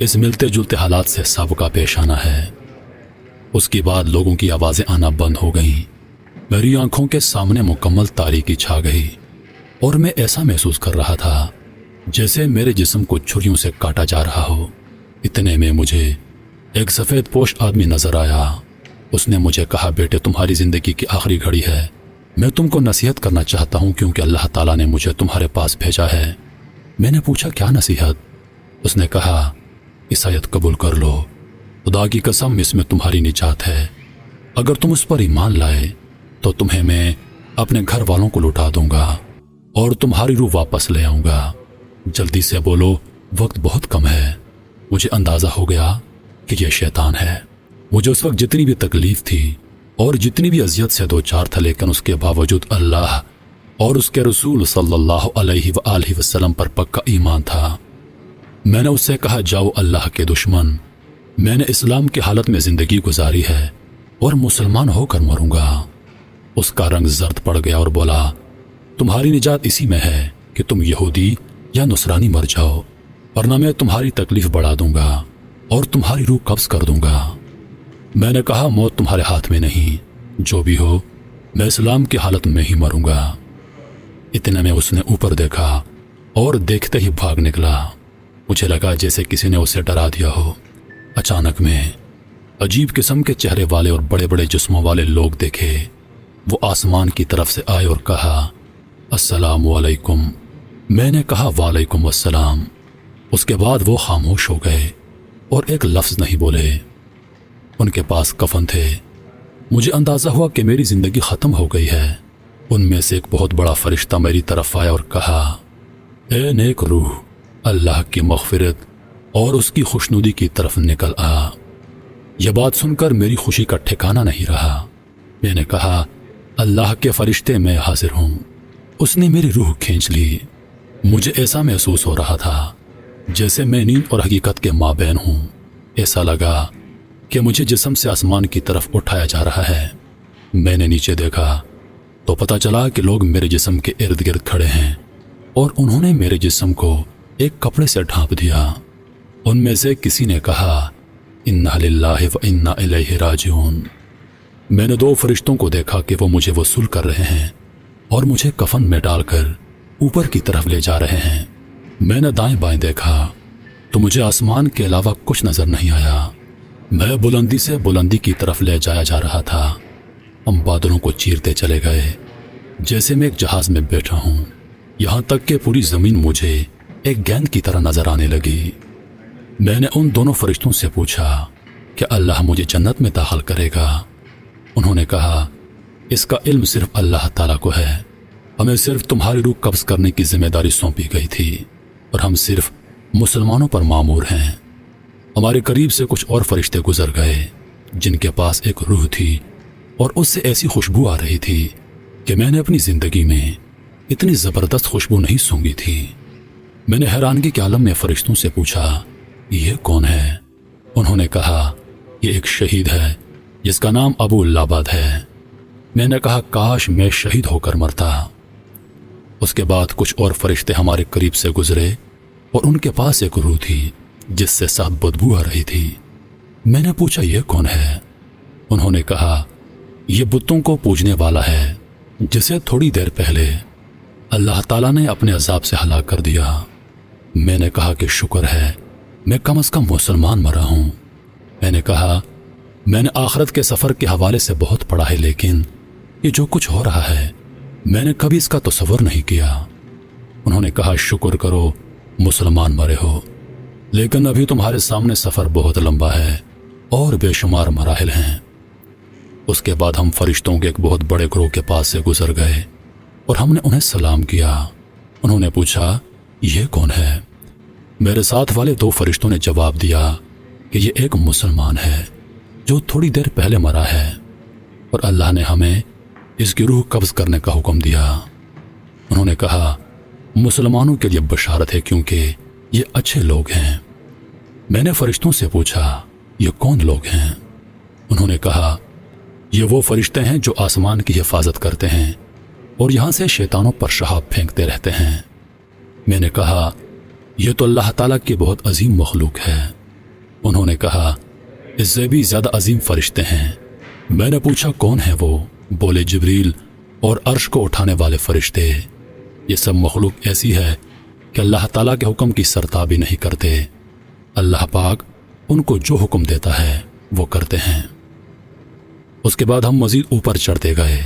اس ملتے جلتے حالات سے سابقہ پیش آنا ہے۔ اس کے بعد لوگوں کی آوازیں آنا بند ہو گئیں، میری آنکھوں کے سامنے مکمل تاریکی چھا گئی اور میں ایسا محسوس کر رہا تھا جیسے میرے جسم کو چھریوں سے کاٹا جا رہا ہو۔ اتنے میں مجھے ایک سفید پوش آدمی نظر آیا۔ اس نے مجھے کہا، بیٹے تمہاری زندگی کی آخری گھڑی ہے، میں تم کو نصیحت کرنا چاہتا ہوں کیونکہ اللہ تعالیٰ نے مجھے تمہارے پاس بھیجا ہے۔ میں نے پوچھا، کیا نصیحت؟ اس نے کہا، عیسائیت قبول کر لو، خدا کی قسم اس میں تمہاری نجات ہے۔ اگر تم اس پر ایمان لائے تو تمہیں میں اپنے گھر والوں کو لوٹا دوں گا اور تمہاری روح واپس لے آؤں گا۔ جلدی سے بولو، وقت بہت کم ہے۔ مجھے اندازہ ہو گیا کہ یہ شیطان ہے۔ مجھے اس وقت جتنی بھی تکلیف تھی اور جتنی بھی اذیت سے دو چار تھا، لیکن اس کے باوجود اللہ اور اس کے رسول صلی اللہ علیہ وآلہ وسلم پر پکا ایمان تھا۔ میں نے اس سے کہا، جاؤ اللہ کے دشمن، میں نے اسلام کی حالت میں زندگی گزاری ہے اور مسلمان ہو کر مروں گا۔ اس کا رنگ زرد پڑ گیا اور بولا، تمہاری نجات اسی میں ہے کہ تم یہودی یا نصرانی مر جاؤ، ورنہ میں تمہاری تکلیف بڑھا دوں گا اور تمہاری روح قبض کر دوں گا۔ میں نے کہا، موت تمہارے ہاتھ میں نہیں، جو بھی ہو میں اسلام کی حالت میں ہی مروں گا۔ اتنے میں اس نے اوپر دیکھا اور دیکھتے ہی بھاگ نکلا۔ مجھے لگا جیسے کسی نے اسے ڈرا دیا ہو۔ اچانک میں عجیب قسم کے چہرے والے اور بڑے بڑے جسموں والے لوگ دیکھے۔ وہ آسمان کی طرف سے آئے اور کہا، السلام علیکم۔ میں نے کہا، وعلیکم السلام۔ اس کے بعد وہ خاموش ہو گئے اور ایک لفظ نہیں بولے۔ ان کے پاس کفن تھے۔ مجھے اندازہ ہوا کہ میری زندگی ختم ہو گئی ہے۔ ان میں سے ایک بہت بڑا فرشتہ میری طرف آیا اور کہا، اے نیک روح، اللہ کی مغفرت اور اس کی خوشنودی کی طرف نکل آ۔ یہ بات سن کر میری خوشی کا ٹھکانہ نہیں رہا۔ میں نے کہا، اللہ کے فرشتے میں حاضر ہوں۔ اس نے میری روح کھینچ لی۔ مجھے ایسا محسوس ہو رہا تھا جیسے میں نیند اور حقیقت کے مابین ہوں۔ ایسا لگا کہ مجھے جسم سے آسمان کی طرف اٹھایا جا رہا ہے۔ میں نے نیچے دیکھا تو پتہ چلا کہ لوگ میرے جسم کے ارد گرد کھڑے ہیں اور انہوں نے میرے جسم کو ایک کپڑے سے ڈھانپ دیا۔ ان میں سے کسی نے کہا، انا للہ و انا الیہ راجعون۔ میں نے 2 فرشتوں کو دیکھا کہ وہ مجھے وصول کر رہے ہیں اور مجھے کفن میں ڈال کر اوپر کی طرف لے جا رہے ہیں۔ میں نے دائیں بائیں دیکھا تو مجھے آسمان کے علاوہ کچھ نظر نہیں آیا۔ میں بلندی سے بلندی کی طرف لے جایا جا رہا تھا۔ ہم بادلوں کو چیرتے چلے گئے جیسے میں ایک جہاز میں بیٹھا ہوں، یہاں تک کہ پوری زمین مجھے ایک گیند کی طرح نظر آنے لگی۔ میں نے ان دونوں فرشتوں سے پوچھا کہ اللہ مجھے جنت میں داخل کرے گا؟ انہوں نے کہا، اس کا علم صرف اللہ تعالیٰ کو ہے، ہمیں صرف تمہاری روح قبض کرنے کی ذمہ داری سونپی گئی تھی اور ہم صرف مسلمانوں پر مامور ہیں۔ ہمارے قریب سے کچھ اور فرشتے گزر گئے جن کے پاس ایک روح تھی اور اس سے ایسی خوشبو آ رہی تھی کہ میں نے اپنی زندگی میں اتنی زبردست خوشبو نہیں سونگھی تھی۔ میں نے حیرانگی کے عالم میں فرشتوں سے پوچھا، یہ کون ہے؟ انہوں نے کہا، یہ ایک شہید ہے جس کا نام ابو لاباد ہے۔ میں نے کہا، کاش میں شہید ہو کر مرتا۔ اس کے بعد کچھ اور فرشتے ہمارے قریب سے گزرے اور ان کے پاس ایک روح تھی جس سے سخت بدبو آ رہی تھی۔ میں نے پوچھا، یہ کون ہے؟ انہوں نے کہا، یہ بتوں کو پوجنے والا ہے جسے تھوڑی دیر پہلے اللہ تعالیٰ نے اپنے عذاب سے ہلاک کر دیا۔ میں نے کہا کہ شکر ہے میں کم از کم مسلمان مرا ہوں۔ میں نے کہا، میں نے آخرت کے سفر کے حوالے سے بہت پڑھا ہے، لیکن یہ جو کچھ ہو رہا ہے میں نے کبھی اس کا تصور نہیں کیا۔ انہوں نے کہا، شکر کرو مسلمان مرے ہو، لیکن ابھی تمہارے سامنے سفر بہت لمبا ہے اور بے شمار مراحل ہیں۔ اس کے بعد ہم فرشتوں کے ایک بہت بڑے گروہ کے پاس سے گزر گئے اور ہم نے انہیں سلام کیا۔ انہوں نے پوچھا، یہ کون ہے؟ میرے ساتھ والے 2 فرشتوں نے جواب دیا کہ یہ ایک مسلمان ہے جو تھوڑی دیر پہلے مرا ہے اور اللہ نے ہمیں اس کی روح قبض کرنے کا حکم دیا۔ انہوں نے کہا، مسلمانوں کے لیے بشارت ہے کیونکہ یہ اچھے لوگ ہیں۔ میں نے فرشتوں سے پوچھا، یہ کون لوگ ہیں؟ انہوں نے کہا، یہ وہ فرشتے ہیں جو آسمان کی حفاظت کرتے ہیں اور یہاں سے شیطانوں پر شہاب پھینکتے رہتے ہیں۔ میں نے کہا، یہ تو اللہ تعالیٰ کی بہت عظیم مخلوق ہے۔ انہوں نے کہا اس سے بھی زیادہ عظیم فرشتے ہیں۔ میں نے پوچھا کون ہے وہ؟ بولے جبریل اور عرش کو اٹھانے والے فرشتے۔ یہ سب مخلوق ایسی ہے کہ اللہ تعالیٰ کے حکم کی سرتابی نہیں کرتے۔ اللہ پاک ان کو جو حکم دیتا ہے وہ کرتے ہیں۔ اس کے بعد ہم مزید اوپر چڑھتے گئے،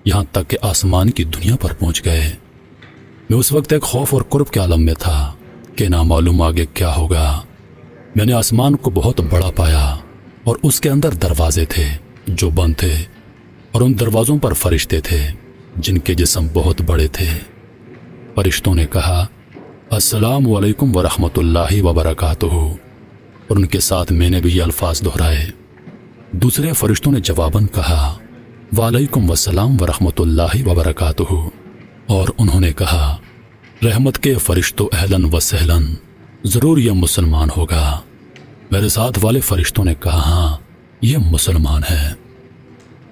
یہاں تک کہ آسمان کی دنیا پر پہنچ گئے۔ میں اس وقت ایک خوف اور قرب کے عالم میں تھا کہ نہ معلوم آگے کیا ہوگا۔ میں نے آسمان کو بہت بڑا پایا اور اس کے اندر دروازے تھے جو بند تھے، اور ان دروازوں پر فرشتے تھے جن کے جسم بہت بڑے تھے۔ فرشتوں نے کہا السلام علیکم ورحمۃ اللہ وبرکاتہ، اور ان کے ساتھ میں نے بھی یہ الفاظ دہرائے۔ دوسرے فرشتوں نے جواباً کہا وعلیکم السلام ورحمۃ اللہ وبرکاتہ، اور انہوں نے کہا رحمت کے فرشتوں اہلاً و سہلاً، ضرور یہ مسلمان ہوگا۔ میرے ساتھ والے فرشتوں نے کہا ہاں یہ مسلمان ہے۔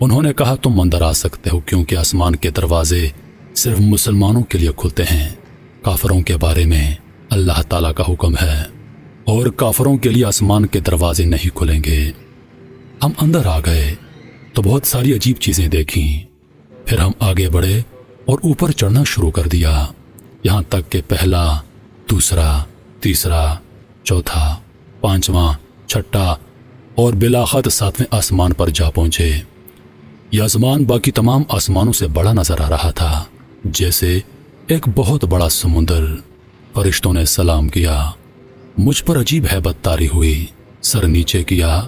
انہوں نے کہا تم اندر آ سکتے ہو کیونکہ آسمان کے دروازے صرف مسلمانوں کے لیے کھلتے ہیں، کافروں کے بارے میں اللہ تعالیٰ کا حکم ہے، اور کافروں کے لیے آسمان کے دروازے نہیں کھلیں گے۔ ہم اندر آ گئے تو بہت ساری عجیب چیزیں دیکھیں، پھر ہم آگے بڑھے اور اوپر چڑھنا شروع کر دیا، یہاں تک کہ پہلا، دوسرا، تیسرا، چوتھا، پانچواں، چھٹا اور بلاخت ساتویں آسمان پر جا پہنچے۔ یہ آسمان باقی تمام آسمانوں سے بڑا نظر آ رہا تھا، جیسے ایک بہت بڑا سمندر۔ فرشتوں نے سلام کیا، مجھ پر عجیب ہیبت طاری ہوئی، سر نیچے کیا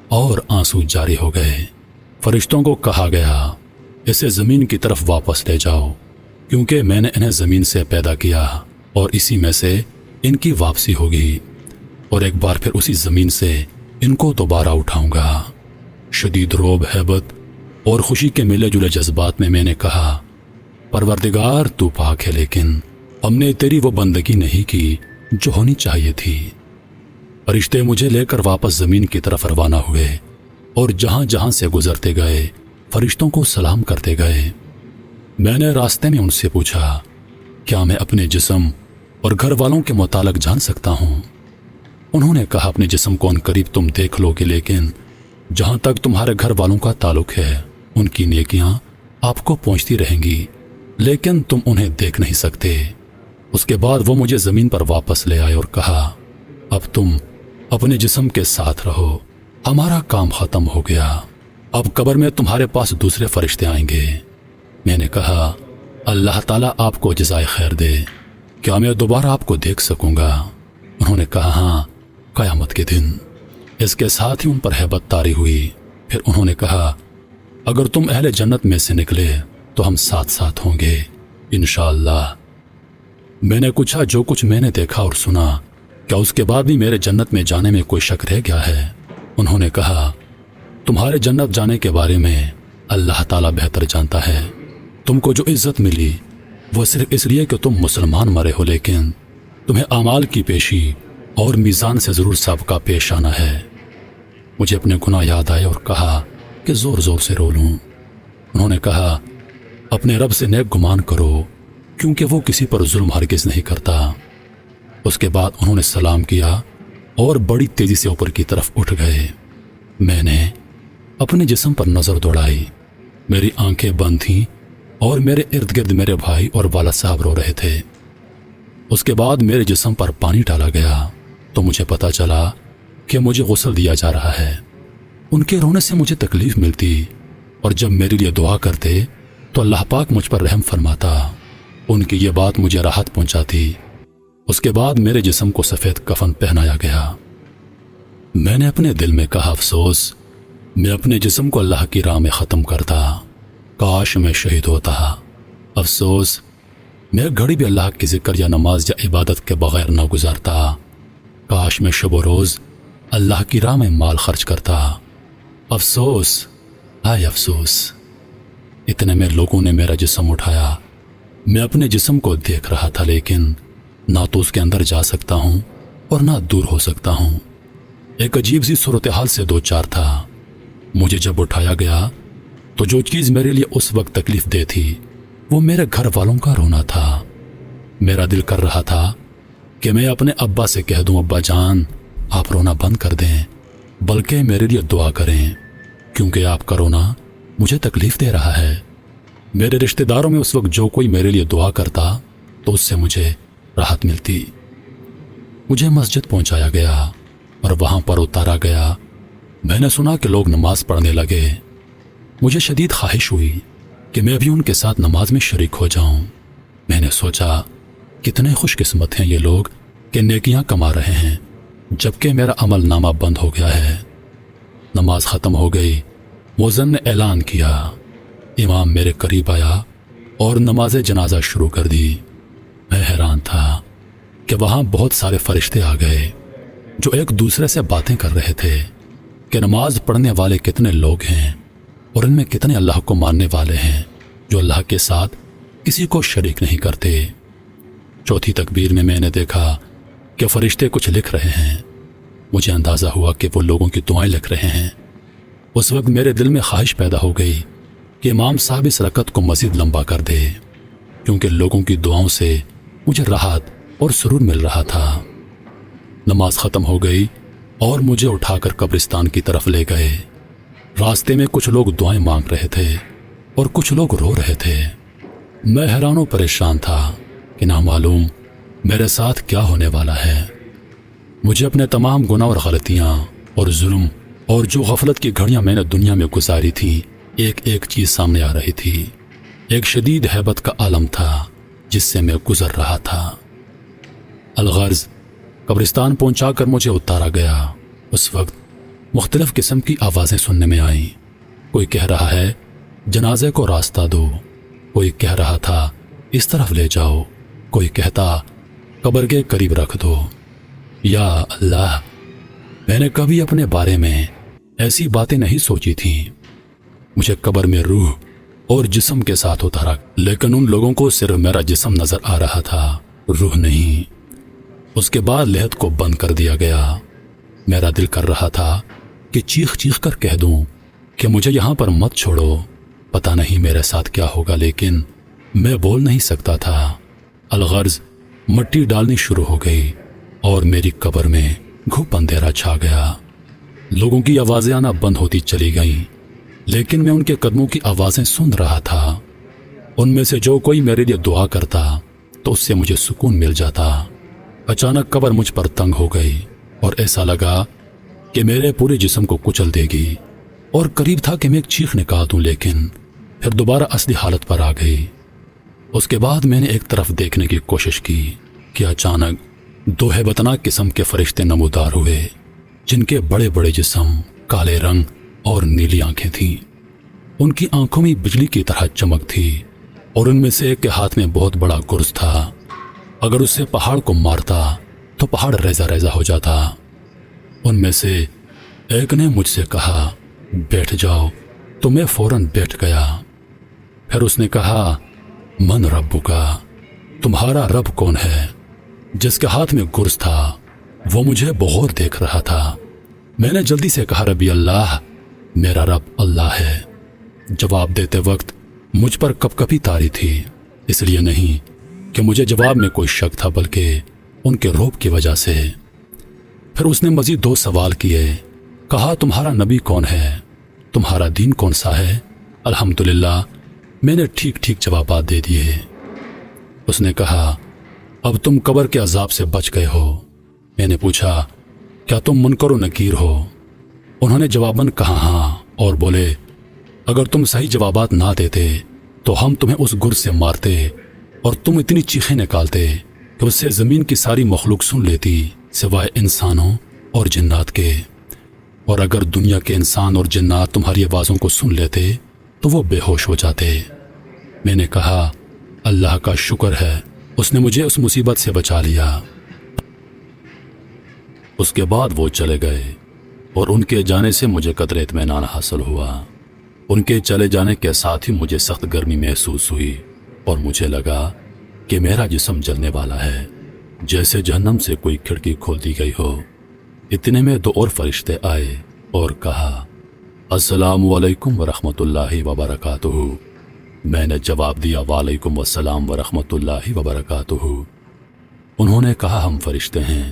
اور آنسو جاری ہو گئے۔ فرشتوں کو کہا گیا اسے زمین کی طرف واپس لے جاؤ، کیونکہ میں نے انہیں زمین سے پیدا کیا اور اسی میں سے ان کی واپسی ہوگی، اور ایک بار پھر اسی زمین سے ان کو دوبارہ اٹھاؤں گا۔ شدید رعب، ہیبت اور خوشی کے ملے جلے جذبات میں نے کہا پروردگار تو پاک ہے، لیکن ہم نے تیری وہ بندگی نہیں کی جو ہونی چاہیے تھی۔ فرشتے مجھے لے کر واپس زمین کی طرف روانہ ہوئے، اور جہاں جہاں سے گزرتے گئے فرشتوں کو سلام کرتے گئے۔ میں نے راستے میں ان سے پوچھا کیا میں اپنے جسم اور گھر والوں کے متعلق جان سکتا ہوں؟ انہوں نے کہا اپنے جسم کو عنقریب تم دیکھ لو گے، لیکن جہاں تک تمہارے گھر والوں کا تعلق ہے ان کی نیکیاں آپ کو پہنچتی رہیں گی، لیکن تم انہیں دیکھ نہیں سکتے۔ اس کے بعد وہ مجھے زمین پر واپس لے آئے اور کہا اب تم اپنے جسم کے ساتھ رہو، ہمارا کام ختم ہو گیا، اب قبر میں تمہارے پاس دوسرے فرشتے آئیں گے۔ میں نے کہا اللہ تعالیٰ آپ کو جزائے خیر دے، کیا میں دوبارہ آپ کو دیکھ سکوں گا؟ انہوں نے کہا ہاں، قیامت کے دن۔ اس کے ساتھ ہی ان پر ہیبت طاری ہوئی۔ پھر انہوں نے کہا اگر تم اہل جنت میں سے نکلے تو ہم ساتھ ساتھ ہوں گے انشاءاللہ۔ میں نے پوچھا جو کچھ میں نے دیکھا اور سنا، کیا اس کے بعد بھی میرے جنت میں جانے میں کوئی شک رہ گیا ہے؟ انہوں نے کہا تمہارے جنت جانے کے بارے میں اللہ تعالیٰ بہتر جانتا ہے۔ تم کو جو عزت ملی وہ صرف اس لیے کہ تم مسلمان مرے ہو، لیکن تمہیں اعمال کی پیشی اور میزان سے ضرور سابقہ پیش آنا ہے۔ مجھے اپنے گناہ یاد آئے اور کہا کہ زور زور سے رو لوں۔ انہوں نے کہا اپنے رب سے نیک گمان کرو، کیونکہ وہ کسی پر ظلم ہرگز نہیں کرتا۔ اس کے بعد انہوں نے سلام کیا اور بڑی تیزی سے اوپر کی طرف اٹھ گئے۔ میں نے اپنے جسم پر نظر دوڑائی، میری آنکھیں بند تھیں اور میرے ارد گرد میرے بھائی اور والد صاحب رو رہے تھے۔ اس کے بعد میرے جسم پر پانی ڈالا گیا تو مجھے پتا چلا کہ مجھے غسل دیا جا رہا ہے۔ ان کے رونے سے مجھے تکلیف ملتی، اور جب میرے لیے دعا کرتے تو اللہ پاک مجھ پر رحم فرماتا۔ ان کی یہ بات مجھے راحت پہنچاتی۔ اس کے بعد میرے جسم کو سفید کفن پہنایا گیا۔ میں نے اپنے دل میں کہا افسوس، میں اپنے جسم کو اللہ کی راہ میں ختم کرتا، کاش میں شہید ہوتا۔ افسوس، میں گھڑی بھی اللہ کی ذکر یا نماز یا عبادت کے بغیر نہ گزارتا، کاش میں شب و روز اللہ کی راہ میں مال خرچ کرتا۔ افسوس، ہائے افسوس۔ اتنے میں لوگوں نے میرا جسم اٹھایا۔ میں اپنے جسم کو دیکھ رہا تھا، لیکن نہ تو اس کے اندر جا سکتا ہوں اور نہ دور ہو سکتا ہوں۔ ایک عجیب سی صورتحال سے دو چار تھا۔ مجھے جب اٹھایا گیا تو جو چیز میرے لیے اس وقت تکلیف دہ تھی وہ میرے گھر والوں کا رونا تھا۔ میرا دل کر رہا تھا کہ میں اپنے ابا سے کہہ دوں ابا جان آپ رونا بند کر دیں بلکہ میرے لیے دعا کریں، کیونکہ آپ کا رونا مجھے تکلیف دے رہا ہے۔ میرے رشتہ داروں میں اس وقت جو کوئی میرے لیے دعا کرتا تو اس سے مجھے راحت ملتی۔ مجھے مسجد پہنچایا گیا اور وہاں پر اتارا گیا۔ میں نے سنا کہ لوگ نماز پڑھنے لگے۔ مجھے شدید خواہش ہوئی کہ میں بھی ان کے ساتھ نماز میں شریک ہو جاؤں۔ میں نے سوچا کتنے خوش قسمت ہیں یہ لوگ کہ نیکیاں کما رہے ہیں جبکہ میرا عمل نامہ بند ہو گیا ہے۔ نماز ختم ہو گئی۔ مؤذن نے اعلان کیا۔ امام میرے قریب آیا اور نماز جنازہ شروع کر دی۔ میں حیران تھا کہ وہاں بہت سارے فرشتے آ گئے جو ایک دوسرے سے باتیں کر رہے تھے کہ نماز پڑھنے والے کتنے لوگ ہیں اور ان میں کتنے اللہ کو ماننے والے ہیں جو اللہ کے ساتھ کسی کو شریک نہیں کرتے۔ چوتھی تکبیر میں نے دیکھا کہ فرشتے کچھ لکھ رہے ہیں۔ مجھے اندازہ ہوا کہ وہ لوگوں کی دعائیں لکھ رہے ہیں۔ اس وقت میرے دل میں خواہش پیدا ہو گئی کہ امام صاحب اس رکعت کو مزید لمبا کر دے، کیونکہ لوگوں کی دعاؤں سے مجھے راحت اور سرور مل رہا تھا۔ نماز ختم ہو گئی اور مجھے اٹھا کر قبرستان کی طرف لے گئے۔ راستے میں کچھ لوگ دعائیں مانگ رہے تھے اور کچھ لوگ رو رہے تھے۔ میں حیران و پریشان تھا کہ نہ معلوم میرے ساتھ کیا ہونے والا ہے۔ مجھے اپنے تمام گناہ اور غلطیاں اور ظلم اور جو غفلت کی گھڑیاں میں نے دنیا میں گزاری تھی ایک ایک چیز سامنے آ رہی تھی۔ ایک شدید ہیبت کا عالم تھا جس سے میں گزر رہا تھا۔ الغرض قبرستان پہنچا کر مجھے اتارا گیا۔ اس وقت مختلف قسم کی آوازیں سننے میں آئیں۔ کوئی کہہ رہا ہے جنازے کو راستہ دو، کوئی کہہ رہا تھا اس طرف لے جاؤ، کوئی کہتا قبر کے قریب رکھ دو۔ یا اللہ، میں نے کبھی اپنے بارے میں ایسی باتیں نہیں سوچی تھیں۔ مجھے قبر میں روح اور جسم کے ساتھ اتارا، لیکن ان لوگوں کو صرف میرا جسم نظر آ رہا تھا، روح نہیں۔ اس کے بعد لحد کو بند کر دیا گیا۔ میرا دل کر رہا تھا کہ چیخ چیخ کر کہہ دوں کہ مجھے یہاں پر مت چھوڑو، پتہ نہیں میرے ساتھ کیا ہوگا، لیکن میں بول نہیں سکتا تھا۔ الغرض مٹی ڈالنی شروع ہو گئی اور میری قبر میں گھپ اندھیرا چھا گیا۔ لوگوں کی آوازیں آنا بند ہوتی چلی گئیں، لیکن میں ان کے قدموں کی آوازیں سن رہا تھا۔ ان میں سے جو کوئی میرے لیے دعا کرتا تو اس سے مجھے سکون مل جاتا۔ اچانک قبر مجھ پر تنگ ہو گئی اور ایسا لگا کہ میرے پورے جسم کو کچل دے گی، اور قریب تھا کہ میں ایک چیخ نکال دوں، لیکن پھر دوبارہ اصلی حالت پر آ گئی۔ اس کے بعد میں نے ایک طرف دیکھنے کی کوشش کی کہ اچانک دو ہیبتناک قسم کے فرشتے نمودار ہوئے جن کے بڑے بڑے جسم، کالے رنگ اور نیلی آنکھیں تھیں۔ ان کی آنکھوں میں بجلی کی طرح چمک تھی اور ان میں سے ایک کے ہاتھ میں بہت بڑا گرز تھا۔ اگر اسے پہاڑ کو مارتا تو پہاڑ ریزہ ریزہ ہو جاتا۔ ان میں سے ایک نے مجھ سے کہا بیٹھ جاؤ، تو میں فوراً بیٹھ گیا۔ پھر اس نے کہا من ربکا، تمہارا رب کون ہے؟ جس کے ہاتھ میں گرز تھا وہ مجھے بغور دیکھ رہا تھا۔ میں نے جلدی سے کہا ربی اللہ، میرا رب اللہ ہے۔ جواب دیتے وقت مجھ پر کپ کپی طاری تھی، اس لیے نہیں کہ مجھے جواب میں کوئی شک تھا، بلکہ ان کے روب کی وجہ سے۔ پھر اس نے مزید دو سوال کیے، کہا تمہارا نبی کون ہے؟ تمہارا دین کون سا ہے؟ الحمدللہ میں نے ٹھیک ٹھیک جوابات دے دیے۔ اس نے کہا اب تم قبر کے عذاب سے بچ گئے ہو۔ میں نے پوچھا کیا تم منکر و نکیر ہو؟ انہوں نے جواباً کہا ہاں، اور بولے اگر تم صحیح جوابات نہ دیتے تو ہم تمہیں اس گرز سے مارتے اور تم اتنی چیخیں نکالتے کہ اس سے زمین کی ساری مخلوق سن لیتی سوائے انسانوں اور جنات کے، اور اگر دنیا کے انسان اور جنات تمہاری آوازوں کو سن لیتے تو وہ بے ہوش ہو جاتے۔ میں نے کہا اللہ کا شکر ہے، اس نے مجھے اس مصیبت سے بچا لیا۔ اس کے بعد وہ چلے گئے اور ان کے جانے سے مجھے قدرے اطمینان حاصل ہوا۔ ان کے چلے جانے کے ساتھ ہی مجھے سخت گرمی محسوس ہوئی اور مجھے لگا کہ میرا جسم جلنے والا ہے، جیسے جہنم سے کوئی کھڑکی کھول دی گئی ہو۔ اتنے میں دو اور فرشتے آئے اور کہا السلام علیکم ورحمۃ اللہ وبرکاتہ۔ میں نے جواب دیا وعلیکم السلام ورحمۃ اللہ وبرکاتہ۔ انہوں نے کہا ہم فرشتے ہیں،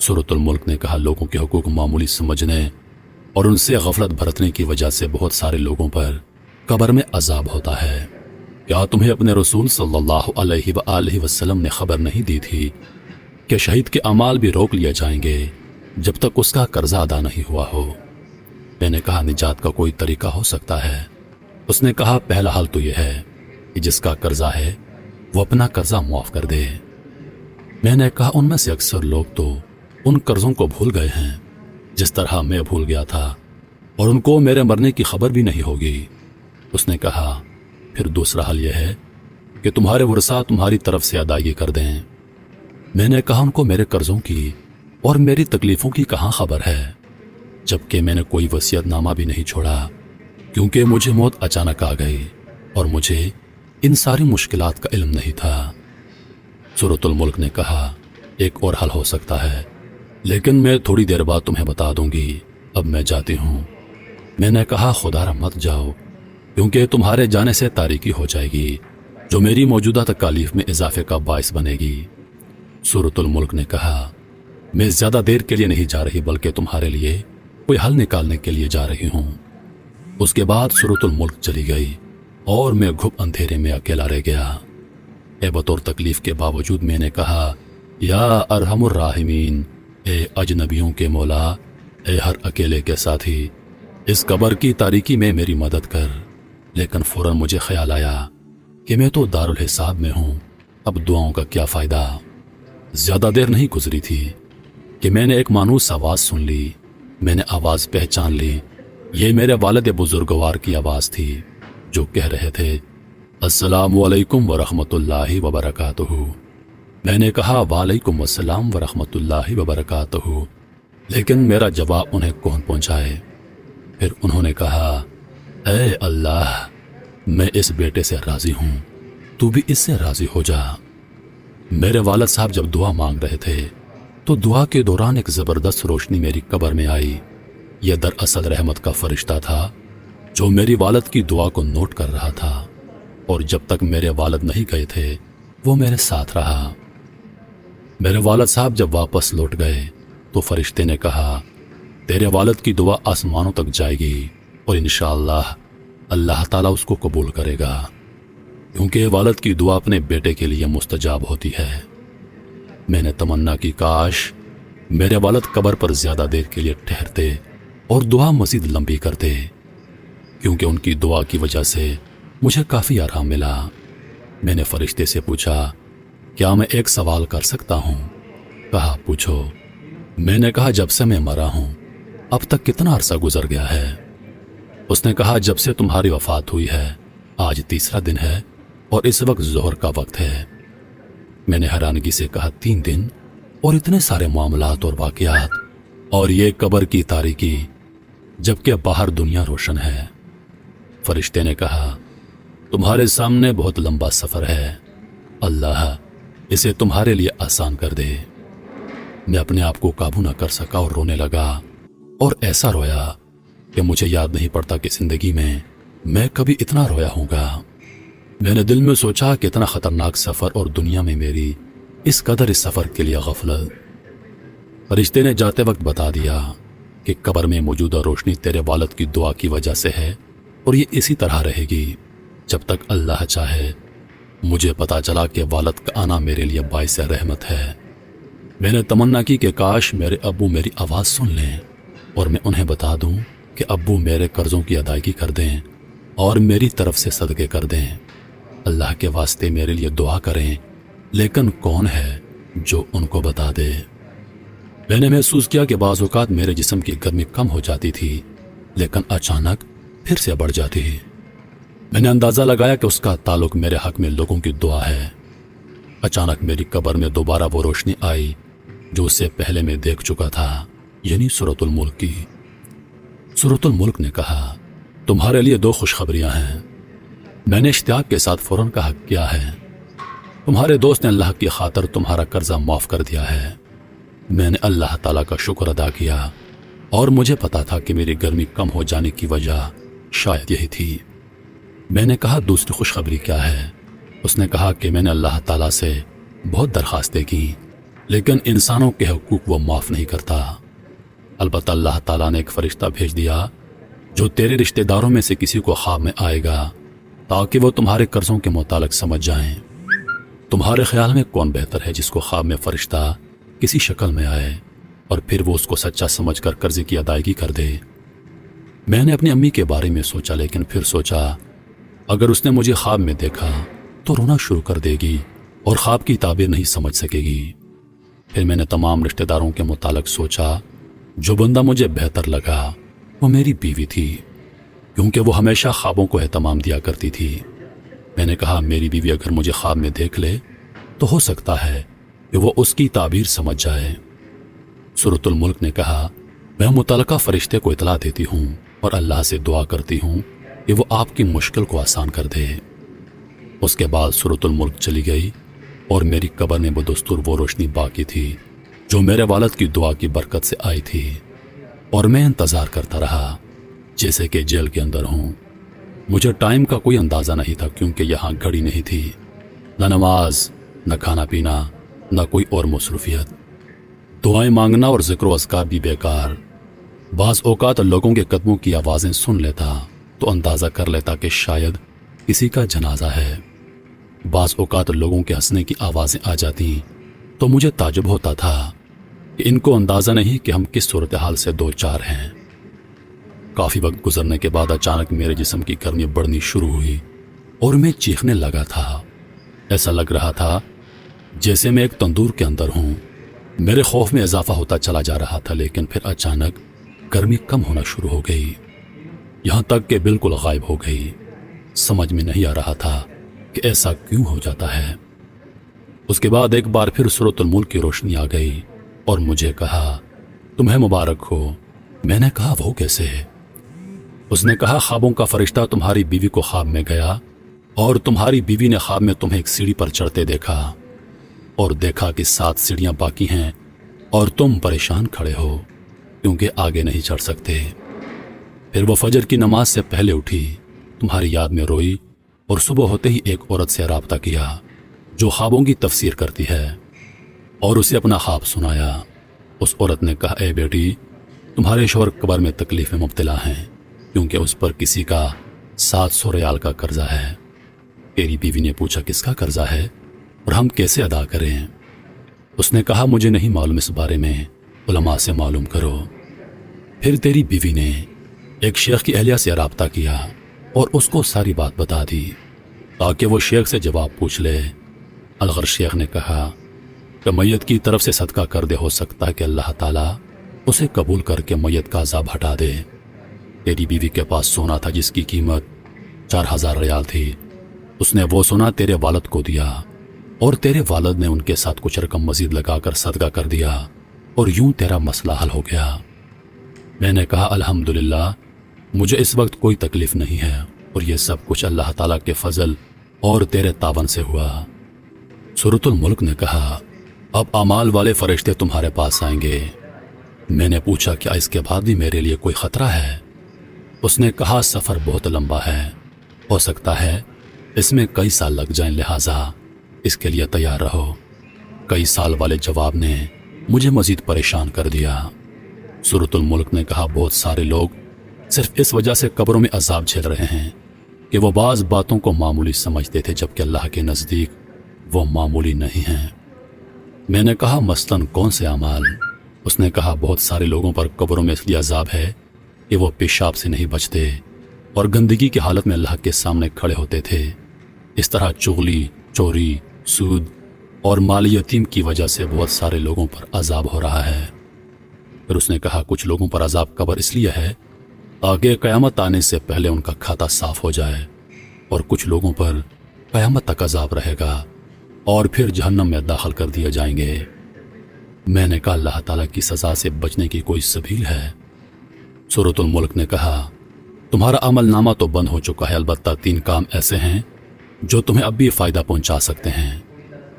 سورۃ الملک نے کہا لوگوں کے حقوق معمولی سمجھنے اور ان سے غفلت برتنے کی وجہ سے بہت سارے لوگوں پر قبر میں عذاب ہوتا ہے۔ کیا تمہیں اپنے رسول صلی اللہ علیہ وآلہ وسلم نے خبر نہیں دی تھی کہ شہید کے اعمال بھی روک لیے جائیں گے جب تک اس کا قرضہ ادا نہیں ہوا ہو؟ میں نے کہا نجات کا کوئی طریقہ ہو سکتا ہے؟ اس نے کہا پہلا حل تو یہ ہے کہ جس کا قرضہ ہے وہ اپنا قرضہ معاف کر دے۔ میں نے کہا ان میں سے اکثر لوگ تو ان قرضوں کو بھول گئے ہیں جس طرح میں بھول گیا تھا، اور ان کو میرے مرنے کی خبر بھی نہیں ہوگی۔ اس نے کہا پھر دوسرا حل یہ ہے کہ تمہارے ورثاء تمہاری طرف سے ادائیگی کر دیں۔ میں نے کہا ان کو میرے قرضوں کی اور میری تکلیفوں کی کہاں خبر ہے، جبکہ میں نے کوئی وصیت نامہ بھی نہیں چھوڑا، کیونکہ مجھے موت اچانک آ گئی اور مجھے ان ساری مشکلات کا علم نہیں تھا۔ سورۃ الملک نے کہا ایک اور حل ہو سکتا ہے، لیکن میں تھوڑی دیر بعد تمہیں بتا دوں گی، اب میں جاتی ہوں۔ میں نے کہا خدا را مت جاؤ، کیونکہ تمہارے جانے سے تاریکی ہو جائے گی جو میری موجودہ تکالیف میں اضافے کا باعث بنے گی۔ سورۃ الملک نے کہا میں زیادہ دیر کے لیے نہیں جا رہی بلکہ تمہارے لیے کوئی حل نکالنے کے لیے جا رہی ہوں۔ اس کے بعد سورۃ الملک چلی گئی اور میں گھپ اندھیرے میں اکیلا رہ گیا۔ ہیبت اور تکلیف کے باوجود میں نے کہا یا ارحم الراحمین، اے اجنبیوں کے مولا، اے ہر اکیلے کے ساتھی، اس قبر کی تاریکی میں میری مدد کر۔ لیکن فوراً مجھے خیال آیا کہ میں تو دارالحساب میں ہوں، اب دعاؤں کا کیا فائدہ؟ زیادہ دیر نہیں گزری تھی کہ میں نے ایک مانوس آواز سن لی۔ میں نے آواز پہچان لی، یہ میرے والد بزرگوار کی آواز تھی جو کہہ رہے تھے السلام علیکم ورحمۃ اللہ وبرکاتہ۔ میں نے کہا وعلیکم السلام ورحمۃ اللہ وبرکاتہ، لیکن میرا جواب انہیں کون پہنچائے؟ پھر انہوں نے کہا اے اللہ، میں اس بیٹے سے راضی ہوں، تو بھی اس سے راضی ہو جا۔ میرے والد صاحب جب دعا مانگ رہے تھے تو دعا کے دوران ایک زبردست روشنی میری قبر میں آئی۔ یہ دراصل رحمت کا فرشتہ تھا جو میری والد کی دعا کو نوٹ کر رہا تھا، اور جب تک میرے والد نہیں گئے تھے وہ میرے ساتھ رہا۔ میرے والد صاحب جب واپس لوٹ گئے تو فرشتے نے کہا تیرے والد کی دعا آسمانوں تک جائے گی اور انشاءاللہ اللہ تعالیٰ اس کو قبول کرے گا، کیونکہ والد کی دعا اپنے بیٹے کے لیے مستجاب ہوتی ہے۔ میں نے تمنا کی کاش میرے والد قبر پر زیادہ دیر کے لیے ٹھہرتے اور دعا مزید لمبی کرتے، کیونکہ ان کی دعا کی وجہ سے مجھے کافی آرام ملا۔ میں نے فرشتے سے پوچھا کیا میں ایک سوال کر سکتا ہوں؟ کہا پوچھو۔ میں نے کہا جب سے میں مرا ہوں اب تک کتنا عرصہ گزر گیا ہے؟ اس نے کہا جب سے تمہاری وفات ہوئی ہے آج تیسرا دن ہے اور اس وقت ظہر کا وقت ہے۔ میں نے حیرانگی سے کہا 3 دن اور اتنے سارے معاملات اور واقعات اور یہ قبر کی تاریکی جبکہ باہر دنیا روشن ہے۔ فرشتے نے کہا تمہارے سامنے بہت لمبا سفر ہے، اللہ اسے تمہارے لیے آسان کر دے۔ میں اپنے آپ کو قابو نہ کر سکا اور رونے لگا، اور ایسا رویا کہ مجھے یاد نہیں پڑتا کہ زندگی میں کبھی اتنا رویا ہوں گا۔ میں نے دل میں سوچا کہ اتنا خطرناک سفر اور دنیا میں میری اس قدر اس سفر کے لیے غفلت۔ فرشتے نے جاتے وقت بتا دیا کہ قبر میں موجودہ روشنی تیرے والد کی دعا کی وجہ سے ہے اور یہ اسی طرح رہے گی جب تک اللہ چاہے۔ مجھے پتا چلا کہ والد کا آنا میرے لیے باعث رحمت ہے۔ میں نے تمنا کی کہ کاش میرے ابو میری آواز سن لیں اور میں انہیں بتا دوں کہ ابو میرے قرضوں کی ادائیگی کر دیں اور میری طرف سے صدقے کر دیں، اللہ کے واسطے میرے لیے دعا کریں، لیکن کون ہے جو ان کو بتا دے؟ میں نے محسوس کیا کہ بعض اوقات میرے جسم کی گرمی کم ہو جاتی تھی لیکن اچانک پھر سے بڑھ جاتی۔ میں نے اندازہ لگایا کہ اس کا تعلق میرے حق میں لوگوں کی دعا ہے۔ اچانک میری قبر میں دوبارہ وہ روشنی آئی جو اس سے پہلے میں دیکھ چکا تھا، یعنی سورۃ الملک کی۔ سورۃ الملک نے کہا تمہارے لیے 2 خوشخبریاں ہیں۔ میں نے اشتیاق کے ساتھ فوراً کہا کیا ہے؟ تمہارے دوست نے اللہ کی خاطر تمہارا قرضہ معاف کر دیا ہے۔ میں نے اللہ تعالیٰ کا شکر ادا کیا اور مجھے پتا تھا کہ میری گرمی کم ہو جانے کی وجہ شاید یہی تھی۔ میں نے کہا دوسری خوشخبری کیا ہے؟ اس نے کہا کہ میں نے اللہ تعالیٰ سے بہت درخواستیں کی لیکن انسانوں کے حقوق وہ معاف نہیں کرتا۔ البتہ اللہ تعالیٰ نے ایک فرشتہ بھیج دیا جو تیرے رشتہ داروں میں سے کسی کو خواب میں آئے گا تاکہ وہ تمہارے قرضوں کے متعلق سمجھ جائیں۔ تمہارے خیال میں کون بہتر ہے، جس کو خواب میں فرشتہ کسی شکل میں آئے اور پھر وہ اس کو سچا سمجھ کر قرضے کی ادائیگی کر دے؟ میں نے اپنی امی کے بارے میں سوچا، لیکن پھر سوچا اگر اس نے مجھے خواب میں دیکھا تو رونا شروع کر دے گی اور خواب کی تعبیر نہیں سمجھ سکے گی۔ پھر میں نے تمام رشتہ داروں کے متعلق سوچا۔ جو بندہ مجھے بہتر لگا وہ میری بیوی تھی، کیونکہ وہ ہمیشہ خوابوں کو اہتمام دیا کرتی تھی۔ میں نے کہا میری بیوی اگر مجھے خواب میں دیکھ لے تو ہو سکتا ہے کہ وہ اس کی تعبیر سمجھ جائے۔ سورۃ الملک نے کہا میں متعلقہ فرشتے کو اطلاع دیتی ہوں اور اللہ سے دعا کرتی ہوں کہ وہ آپ کی مشکل کو آسان کر دے۔ اس کے بعد سورۃ الملک چلی گئی اور میری قبر میں بدستور وہ روشنی باقی تھی جو میرے والد کی دعا کی برکت سے آئی تھی، اور میں انتظار کرتا رہا جیسے کہ جیل کے اندر ہوں۔ مجھے ٹائم کا کوئی اندازہ نہیں تھا کیونکہ یہاں گھڑی نہیں تھی، نہ نماز، نہ کھانا پینا، نہ کوئی اور مصروفیت۔ دعائیں مانگنا اور ذکر و اذکار بھی بیکار۔ بعض اوقات لوگوں کے قدموں کی آوازیں سن لیتا تو اندازہ کر لیتا کہ شاید کسی کا جنازہ ہے۔ بعض اوقات لوگوں کے ہنسنے کی آوازیں آ جاتی تو مجھے تعجب ہوتا تھا کہ ان کو اندازہ نہیں کہ ہم کس صورتحال سے دو چار ہیں۔ کافی وقت گزرنے کے بعد اچانک میرے جسم کی گرمی بڑھنی شروع ہوئی اور میں چیخنے لگا تھا۔ ایسا لگ رہا تھا جیسے میں ایک تندور کے اندر ہوں۔ میرے خوف میں اضافہ ہوتا چلا جا رہا تھا، لیکن پھر اچانک گرمی کم ہونا شروع ہو گئی، یہاں تک کہ بالکل غائب ہو گئی۔ سمجھ میں نہیں آ رہا تھا کہ ایسا کیوں ہو جاتا ہے۔ اس کے بعد ایک بار پھر سورۃ الملک کی روشنی آ گئی اور مجھے کہا تمہیں مبارک ہو۔ میں نے کہا وہ کیسے؟ اس نے کہا خوابوں کا فرشتہ تمہاری بیوی کو خواب میں گیا اور تمہاری بیوی نے خواب میں تمہیں ایک سیڑھی پر چڑھتے دیکھا اور دیکھا کہ 7 سیڑھیاں باقی ہیں اور تم پریشان کھڑے ہو کیونکہ آگے نہیں چڑھ سکتے۔ پھر وہ فجر کی نماز سے پہلے اٹھی، تمہاری یاد میں روئی اور صبح ہوتے ہی ایک عورت سے رابطہ کیا جو خوابوں کی تفسیر کرتی ہے اور اسے اپنا خواب سنایا۔ اس عورت نے کہا اے بیٹی، تمہارے شوہر قبر میں تکلیف میں مبتلا ہیں کیونکہ اس پر کسی کا 700 ریال کا قرضہ ہے۔ تیری بیوی نے پوچھا کس کا قرضہ ہے اور ہم کیسے ادا کریں؟ اس نے کہا مجھے نہیں معلوم، اس بارے میں علماء سے معلوم کرو۔ پھر تیری بیوی نے ایک شیخ کی اہلیہ سے رابطہ کیا اور اس کو ساری بات بتا دی تاکہ وہ شیخ سے جواب پوچھ لے۔ الغر شیخ نے کہا کہ میت کی طرف سے صدقہ کر دے، ہو سکتا ہے کہ اللہ تعالیٰ اسے قبول کر کے میت کا عذاب ہٹا دے۔ تیری بیوی کے پاس سونا تھا جس کی قیمت 4000 ریال تھی، اس نے وہ سونا تیرے والد کو دیا اور تیرے والد نے ان کے ساتھ کچھ رقم مزید لگا کر صدقہ کر دیا اور یوں تیرا مسئلہ حل ہو گیا۔ میں نے کہا الحمدللہ، مجھے اس وقت کوئی تکلیف نہیں ہے اور یہ سب کچھ اللہ تعالیٰ کے فضل اور تیرے تعاون سے ہوا۔ سورۃ الملک نے کہا اب اعمال والے فرشتے تمہارے پاس آئیں گے۔ میں نے پوچھا کیا اس کے بعد بھی میرے لیے کوئی خطرہ ہے؟ اس نے کہا سفر بہت لمبا ہے، ہو سکتا ہے اس میں کئی سال لگ جائیں، لہٰذا اس کے لیے تیار رہو۔ کئی سال والے جواب نے مجھے مزید پریشان کر دیا۔ سورۃ الملک نے کہا بہت سارے لوگ صرف اس وجہ سے قبروں میں عذاب جھیل رہے ہیں کہ وہ بعض باتوں کو معمولی سمجھتے تھے جبکہ اللہ کے نزدیک وہ معمولی نہیں ہیں۔ میں نے کہا مثلاً کون سے اعمال؟ اس نے کہا بہت سارے لوگوں پر قبروں میں اس لیے عذاب ہے کہ وہ پیشاب سے نہیں بچتے اور گندگی کی حالت میں اللہ کے سامنے کھڑے ہوتے تھے۔ اس طرح چغلی، چوری، سود اور مال یتیم کی وجہ سے بہت سارے لوگوں پر عذاب ہو رہا ہے۔ پھر اس نے کہا کچھ لوگوں پر عذاب قبر اس لیے ہے تاکہ قیامت آنے سے پہلے ان کا کھاتا صاف ہو جائے، اور کچھ لوگوں پر قیامت تک عذاب رہے گا اور پھر جہنم میں داخل کر دیے جائیں گے۔ میں نے کہا اللہ تعالیٰ کی سزا سے بچنے کی کوئی سبیل ہے؟ سورۃ الملک نے کہا تمہارا عمل نامہ تو بند ہو چکا ہے، البتہ 3 کام ایسے ہیں جو تمہیں اب بھی فائدہ پہنچا سکتے ہیں۔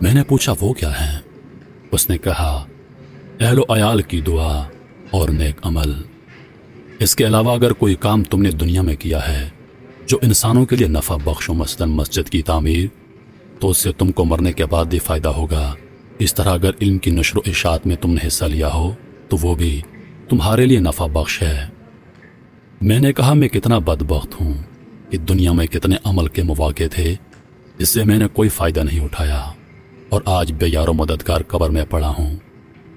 میں نے پوچھا وہ کیا ہیں؟ اس نے کہا اہل و عیال کی دعا اور نیک عمل۔ اس کے علاوہ اگر کوئی کام تم نے دنیا میں کیا ہے جو انسانوں کے لیے نفع بخش ہو، مثلاً مسجد کی تعمیر، تو اس سے تم کو مرنے کے بعد بھی فائدہ ہوگا اس طرح اگر علم کی نشر و اشاعت میں تم نے حصہ لیا ہو تو وہ بھی تمہارے لیے نفع بخش ہے۔ میں نے کہا میں کتنا بدبخت ہوں کہ دنیا میں کتنے عمل کے مواقع تھے جس سے میں نے کوئی فائدہ نہیں اٹھایا، اور آج بے یار و مددگار قبر میں پڑا ہوں۔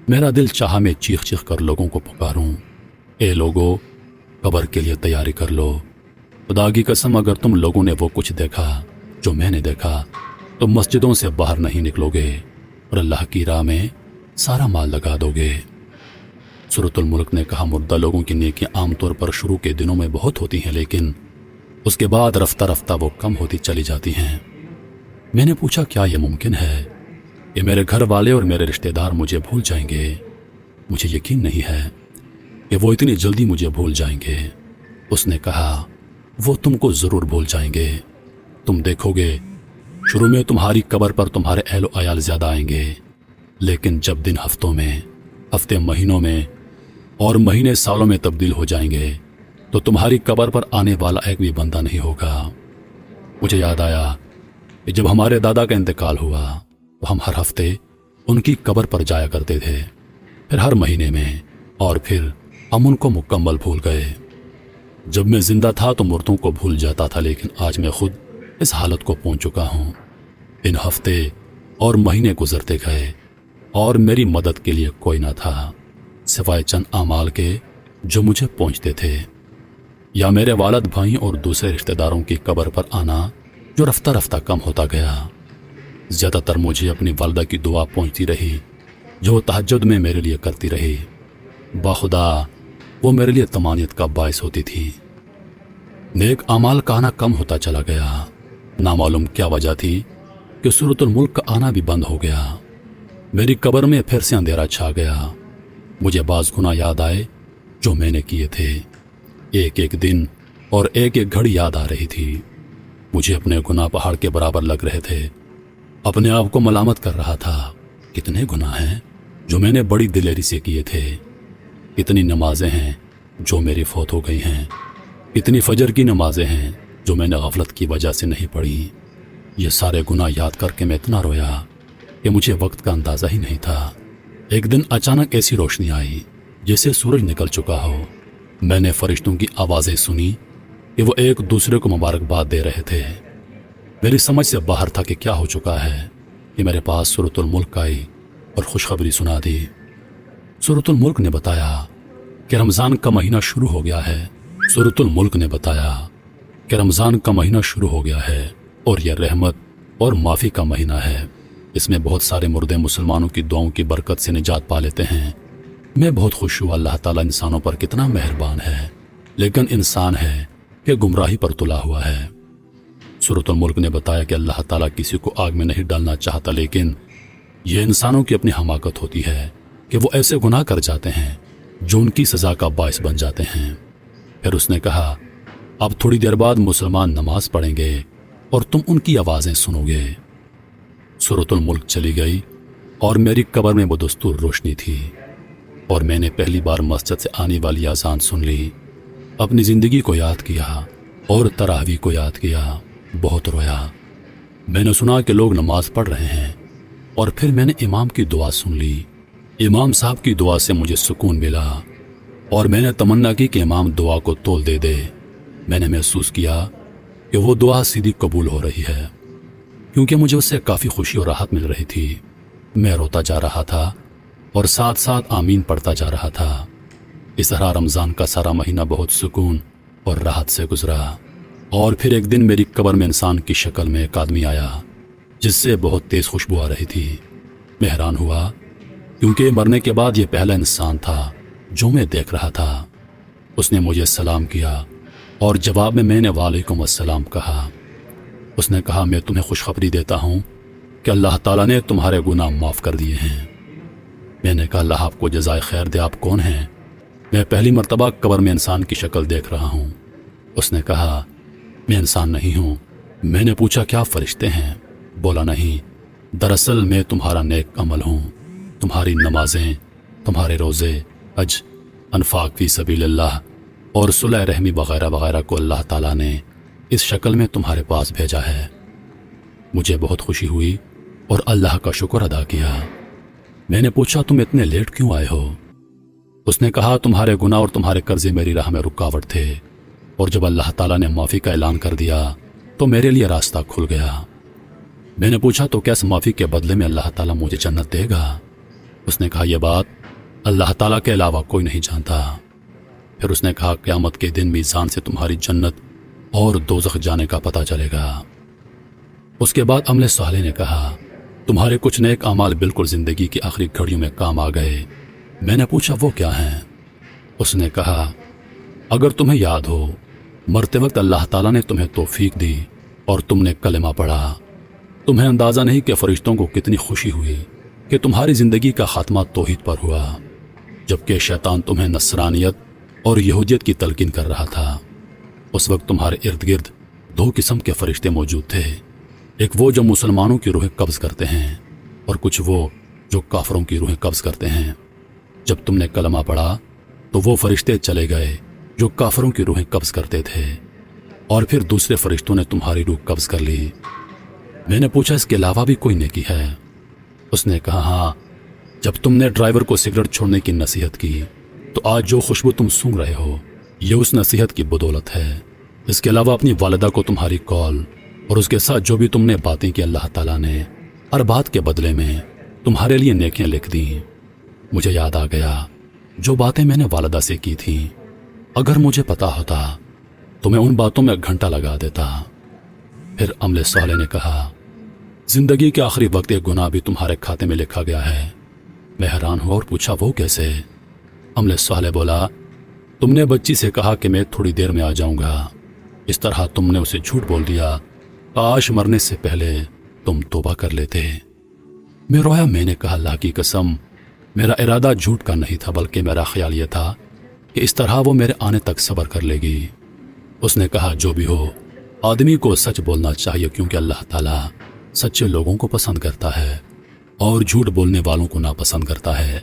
میرا دل چاہا میں چیخ چیخ کر لوگوں کو پکاروں، اے لوگو، قبر کے لیے تیاری کر لو۔ خدا کی قسم اگر تم لوگوں نے وہ کچھ دیکھا جو میں نے دیکھا تو مسجدوں سے باہر نہیں نکلو گے اور اللہ کی راہ میں سارا مال لگا دو گے۔ سورۃ الملک نے کہا مردہ لوگوں کی نیکیاں عام طور پر شروع کے دنوں میں بہت ہوتی ہیں، لیکن اس کے بعد رفتہ رفتہ وہ کم ہوتی چلی جاتی ہیں۔ میں نے پوچھا کیا یہ ممکن ہے کہ میرے گھر والے اور میرے رشتہ دار مجھے بھول جائیں گے؟ مجھے یقین نہیں ہے کہ وہ اتنی جلدی مجھے بھول جائیں گے۔ اس نے کہا وہ تم کو ضرور بھول جائیں گے، تم دیکھو گے شروع میں تمہاری قبر پر تمہارے اہل و عیال زیادہ آئیں گے، لیکن جب دن ہفتوں میں، ہفتے مہینوں میں اور مہینے سالوں میں تبدیل ہو جائیں گے تو تمہاری قبر پر آنے والا ایک بھی بندہ نہیں ہوگا۔ مجھے یاد آیا کہ جب ہمارے دادا کا انتقال ہوا تو ہم ہر ہفتے ان کی قبر پر جایا کرتے تھے، پھر ہر مہینے میں، اور پھر ہم ان کو مکمل بھول گئے۔ جب میں زندہ تھا تو مردوں کو بھول جاتا تھا، لیکن آج میں خود اس حالت کو پہنچ چکا ہوں۔ ان ہفتے اور مہینے گزرتے گئے اور میری مدد کے لیے کوئی نہ تھا سوائے چند اعمال کے جو مجھے پہنچتے تھے، یا میرے والد بھائی اور دوسرے رشتہ داروں کی قبر پر آنا جو رفتہ رفتہ کم ہوتا گیا۔ زیادہ تر مجھے اپنی والدہ کی دعا پہنچتی رہی جو تہجد میں میرے لیے کرتی رہی۔ باخدا وہ میرے لیے طمانیت کا باعث ہوتی تھی۔ نیک اعمال کا آنا کم ہوتا چلا گیا۔ نامعلوم کیا وجہ تھی کہ سورۃ الملک کا آنا بھی بند ہو گیا۔ میری قبر میں پھر سے اندھیرا چھا گیا۔ مجھے بعض گناہ یاد آئے جو میں نے کیے تھے، ایک ایک دن اور ایک ایک گھڑی یاد آ رہی تھی۔ مجھے اپنے گناہ پہاڑ کے برابر لگ رہے تھے۔ اپنے آپ کو ملامت کر رہا تھا، کتنے گناہ ہیں جو میں نے بڑی دلیری سے کیے تھے، کتنی نمازیں ہیں جو میری فوت ہو گئی ہیں، کتنی فجر کی نمازیں ہیں جو میں نے غفلت کی وجہ سے نہیں پڑھی۔ یہ سارے گناہ یاد کر کے میں اتنا رویا کہ مجھے وقت کا اندازہ ہی نہیں تھا۔ ایک دن اچانک ایسی روشنی آئی جیسے سورج نکل چکا ہو۔ میں نے فرشتوں کی آوازیں سنی کہ وہ ایک دوسرے کو مبارکباد دے رہے تھے۔ میری سمجھ سے باہر تھا کہ کیا ہو چکا ہے کہ میرے پاس سورۃ الملک آئی اور خوشخبری سنا دی۔ سورۃ الملک نے بتایا کہ رمضان کا مہینہ شروع ہو گیا ہے۔ سورۃ الملک نے بتایا کہ رمضان کا مہینہ شروع ہو گیا ہے اور یہ رحمت اور معافی کا مہینہ ہے۔ اس میں بہت سارے مردے مسلمانوں کی دعاؤں کی برکت سے نجات پا لیتے ہیں۔ میں بہت خوش ہوا، اللہ تعالیٰ انسانوں پر کتنا مہربان ہے، لیکن انسان ہے کہ گمراہی پر تلا ہوا ہے۔ سورۃ الملک نے بتایا کہ اللہ تعالیٰ کسی کو آگ میں نہیں ڈالنا چاہتا، لیکن یہ انسانوں کی اپنی حماقت ہوتی ہے کہ وہ ایسے گناہ کر جاتے ہیں جو ان کی سزا کا باعث بن جاتے ہیں۔ پھر اس نے کہا اب تھوڑی دیر بعد مسلمان نماز پڑھیں گے اور تم ان کی آوازیں سنو گے۔ سورۃ الملک چلی گئی اور میری قبر میں بدستور روشنی تھی، اور میں نے پہلی بار مسجد سے آنے والی اذان سن لی۔ اپنی زندگی کو یاد کیا اور تراویح کو یاد کیا، بہت رویا۔ میں نے سنا کہ لوگ نماز پڑھ رہے ہیں، اور پھر میں نے امام کی دعا سن لی۔ امام صاحب کی دعا سے مجھے سکون ملا، اور میں نے تمنا کی کہ امام دعا کو تول دے دے۔ میں نے محسوس کیا کہ وہ دعا سیدھی قبول ہو رہی ہے، کیونکہ مجھے اس سے کافی خوشی اور راحت مل رہی تھی۔ میں روتا جا رہا تھا اور ساتھ ساتھ آمین پڑھتا جا رہا تھا۔ اس طرح رمضان کا سارا مہینہ بہت سکون اور راحت سے گزرا۔ اور پھر ایک دن میری قبر میں انسان کی شکل میں ایک آدمی آیا جس سے بہت تیز خوشبو آ رہی تھی۔ میں حیران ہوا کیونکہ مرنے کے بعد یہ پہلا انسان تھا جو میں دیکھ رہا تھا۔ اس نے مجھے سلام کیا اور جواب میں نے وعلیکم السلام کہا۔ اس نے کہا میں تمہیں خوشخبری دیتا ہوں کہ اللہ تعالیٰ نے تمہارے گناہ معاف کر دیے ہیں۔ میں نے کہا اللہ آپ کو جزائے خیر دے، آپ کون ہیں؟ میں پہلی مرتبہ قبر میں انسان کی شکل دیکھ رہا ہوں۔ اس نے کہا میں انسان نہیں ہوں۔ میں نے پوچھا کیا فرشتے ہیں؟ بولا نہیں، دراصل میں تمہارا نیک عمل ہوں۔ تمہاری نمازیں، تمہارے روزے، حج، انفاق فی سبیل اللہ اور صلح رحمی وغیرہ وغیرہ کو اللہ تعالیٰ نے اس شکل میں تمہارے پاس بھیجا ہے۔ مجھے بہت خوشی ہوئی اور اللہ کا شکر ادا کیا۔ میں نے پوچھا تم اتنے لیٹ کیوں آئے ہو؟ اس نے کہا تمہارے گناہ اور تمہارے قرضے میری راہ میں رکاوٹ تھے، اور جب اللہ تعالیٰ نے معافی کا اعلان کر دیا تو میرے لیے راستہ کھل گیا۔ میں نے پوچھا تو کیا اس معافی کے بدلے میں اللہ تعالیٰ مجھے جنت دے گا؟ اس نے کہا یہ بات اللہ تعالیٰ کے علاوہ کوئی نہیں جانتا۔ پھر اس نے کہا قیامت کے دن میزان سے تمہاری جنت اور دوزخ جانے کا پتہ چلے گا۔ اس کے بعد عمل صالح نے کہا تمہارے کچھ نیک اعمال بالکل زندگی کی آخری گھڑیوں میں کام آ گئے۔ میں نے پوچھا وہ کیا ہیں؟ اس نے کہا اگر تمہیں یاد ہو مرتے وقت اللہ تعالیٰ نے تمہیں توفیق دی اور تم نے کلمہ پڑھا، تمہیں اندازہ نہیں کہ فرشتوں کو کتنی خوشی ہوئی کہ تمہاری زندگی کا خاتمہ توحید پر ہوا، جبکہ شیطان تمہیں نصرانیت اور یہودیت کی تلقین کر رہا تھا۔ اس وقت تمہارے ارد گرد دو قسم کے فرشتے موجود تھے، ایک وہ جو مسلمانوں کی روحیں قبض کرتے ہیں اور کچھ وہ جو کافروں کی روحیں قبض کرتے ہیں۔ جب تم نے کلمہ پڑھا تو وہ فرشتے چلے گئے جو کافروں کی روحیں قبض کرتے تھے، اور پھر دوسرے فرشتوں نے تمہاری روح قبض کر لی۔ میں نے پوچھا اس کے علاوہ بھی کوئی نیکی ہے؟ اس نے کہا ہاں، جب تم نے ڈرائیور کو سگریٹ چھوڑنے کی نصیحت کی تو آج جو خوشبو تم سونگھ رہے ہو یہ اس نصیحت کی بدولت ہے۔ اس کے علاوہ اپنی والدہ کو تمہاری کال اور اس کے ساتھ جو بھی تم نے باتیں کی اللہ تعالیٰ نے ہر بات کے بدلے میں تمہارے لیے نیکیاں لکھ دیں۔ مجھے یاد آ گیا جو باتیں میں نے والدہ سے کی تھیں، اگر مجھے پتا ہوتا تو میں ان باتوں میں گھنٹہ لگا دیتا۔ پھر عمل صالح نے کہا زندگی کے آخری وقت ایک گناہ بھی تمہارے کھاتے میں لکھا گیا ہے۔ میں حیران ہوا اور پوچھا وہ کیسے؟ عمل صالح بولا تم نے بچی سے کہا کہ میں تھوڑی دیر میں آ جاؤں گا، اس طرح تم نے اسے جھوٹ بول دیا، کاش مرنے سے پہلے تم توبہ کر لیتے۔ میں رویا، میں نے کہا اللہ کی قسم میرا ارادہ جھوٹ کا نہیں تھا، بلکہ میرا خیال یہ تھا کہ اس طرح وہ میرے آنے تک صبر کر لے گی۔ اس نے کہا جو بھی ہو آدمی کو سچ بولنا چاہیے، کیونکہ اللہ تعالیٰ سچے لوگوں کو پسند کرتا ہے اور جھوٹ بولنے والوں کو ناپسند کرتا ہے،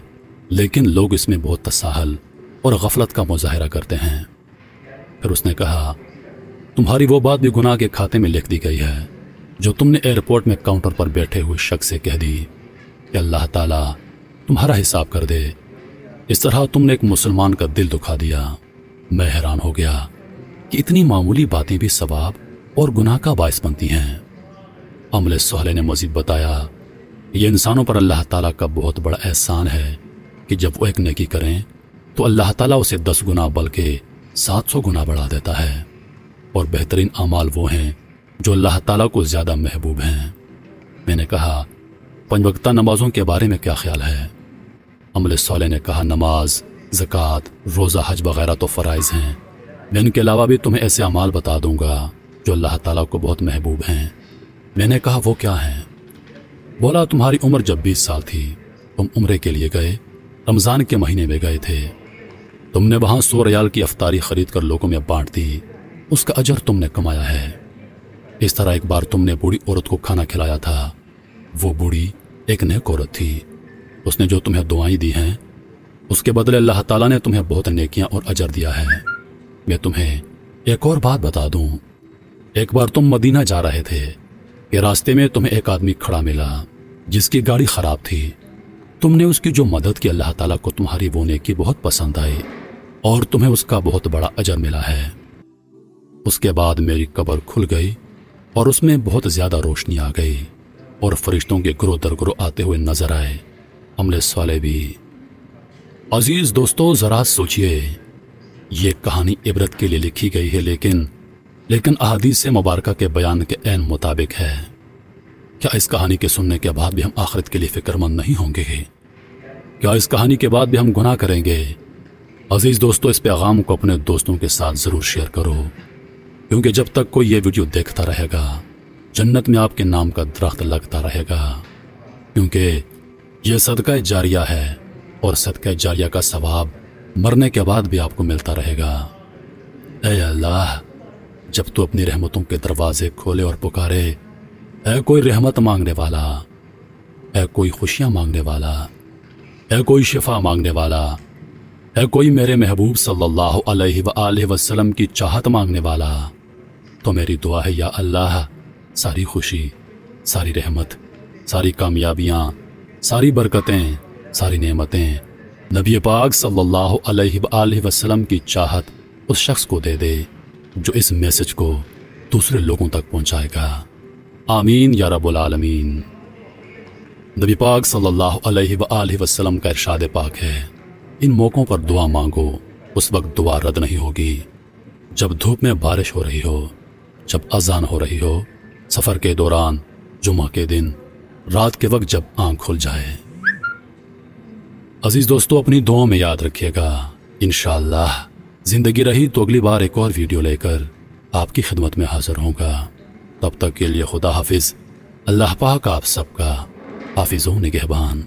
لیکن لوگ اس میں بہت تساہل اور غفلت کا مظاہرہ کرتے ہیں۔ پھر اس نے کہا تمہاری وہ بات بھی گناہ کے کھاتے میں لکھ دی گئی ہے جو تم نے ایئرپورٹ میں کاؤنٹر پر بیٹھے ہوئے شخص سے کہہ دی کہ اللہ تعالیٰ تمہارا حساب کر دے۔ اس طرح تم نے ایک مسلمان کا دل دکھا دیا۔ میں حیران ہو گیا کہ اتنی معمولی باتیں بھی ثواب اور گناہ کا باعث بنتی ہیں۔ عمل صالح نے مزید بتایا یہ انسانوں پر اللہ تعالیٰ کا بہت بڑا احسان ہے کہ جب وہ ایک نیکی کریں تو اللہ تعالیٰ اسے 10 گنا بلکہ 700 گنا بڑھا دیتا ہے، اور بہترین اعمال وہ ہیں جو اللہ تعالیٰ کو زیادہ محبوب ہیں۔ میں نے کہا 5 وقتہ نمازوں کے بارے میں کیا خیال ہے؟ عمل صالح نے کہا نماز، زکوٰۃ، روزہ، حج وغیرہ تو فرائض ہیں، میں ان کے علاوہ بھی تمہیں ایسے اعمال بتا دوں گا جو اللہ تعالیٰ کو بہت محبوب ہیں۔ میں نے کہا وہ کیا ہیں؟ بولا تمہاری عمر جب 20 سال تھی تم عمرے کے لیے گئے، رمضان کے مہینے میں گئے تھے، تم نے وہاں 100 ریال کی افطاری خرید کر لوگوں میں بانٹ دی، اس کا اجر تم نے کمایا ہے۔ اس طرح ایک بار تم نے بوڑھی عورت کو کھانا کھلایا تھا، وہ بوڑھی ایک نیک عورت تھی، اس نے جو تمہیں دعائیں دی ہیں اس کے بدلے اللہ تعالیٰ نے تمہیں بہت نیکیاں اور اجر دیا ہے۔ میں تمہیں ایک اور بات بتا دوں، ایک بار تم مدینہ جا رہے تھے کہ راستے میں تمہیں ایک آدمی کھڑا ملا جس کی گاڑی خراب تھی، تم نے اس کی جو مدد کی اللہ تعالیٰ کو تمہاری وہ نیکی بہت پسند آئی اور تمہیں اس کا بہت بڑا اجر ملا ہے۔ اس کے بعد میری قبر کھل گئی اور اس میں بہت زیادہ روشنی آ گئی اور فرشتوں کے گروہ در گروہ آتے ہوئے نظر آئے، عمل صالح بھی۔ عزیز دوستو ذرا سوچئے، یہ کہانی عبرت کے لیے لکھی گئی ہے، لیکن احادیث مبارکہ کے بیان کے عین مطابق ہے۔ کیا اس کہانی کے سننے کے بعد بھی ہم آخرت کے لیے فکر مند نہیں ہوں گے؟ کیا اس کہانی کے بعد بھی ہم گناہ کریں گے؟ عزیز دوستو اس پیغام کو اپنے دوستوں کے ساتھ ضرور شیئر کرو، کیونکہ جب تک کوئی یہ ویڈیو دیکھتا رہے گا جنت میں آپ کے نام کا درخت لگتا رہے گا، کیونکہ یہ صدقہ جاریہ ہے اور صدقہ جاریہ کا ثواب مرنے کے بعد بھی آپ کو ملتا رہے گا۔ اے اللہ، جب تو اپنی رحمتوں کے دروازے کھولے اور پکارے، اے کوئی رحمت مانگنے والا، اے کوئی خوشیاں مانگنے والا، اے کوئی شفا مانگنے والا، اے کوئی میرے محبوب صلی اللہ علیہ وآلہ وسلم کی چاہت مانگنے والا، تو میری دعا ہے یا اللہ، ساری خوشی، ساری رحمت، ساری کامیابیاں، ساری برکتیں ساری نعمتیں نبی پاک صلی اللہ علیہ وآلہ وسلم کی چاہت اس شخص کو دے دے جو اس میسج کو دوسرے لوگوں تک پہنچائے گا۔ آمین یا رب العالمین۔ نبی پاک صلی اللہ علیہ وآلہ وسلم کا ارشاد پاک ہے، ان موقعوں پر دعا مانگو، اس وقت دعا رد نہیں ہوگی جب دھوپ میں بارش ہو رہی ہو، جب اذان ہو رہی ہو، سفر کے دوران، جمعہ کے دن، رات کے وقت جب آنکھ کھل جائے۔ عزیز دوستو، اپنی دعاؤں میں یاد رکھیے گا۔ انشاءاللہ زندگی رہی تو اگلی بار ایک اور ویڈیو لے کر آپ کی خدمت میں حاضر ہوں گا۔ تب تک کے لیے خدا حافظ۔ اللہ پاک آپ سب کا حافظ و نگہبان۔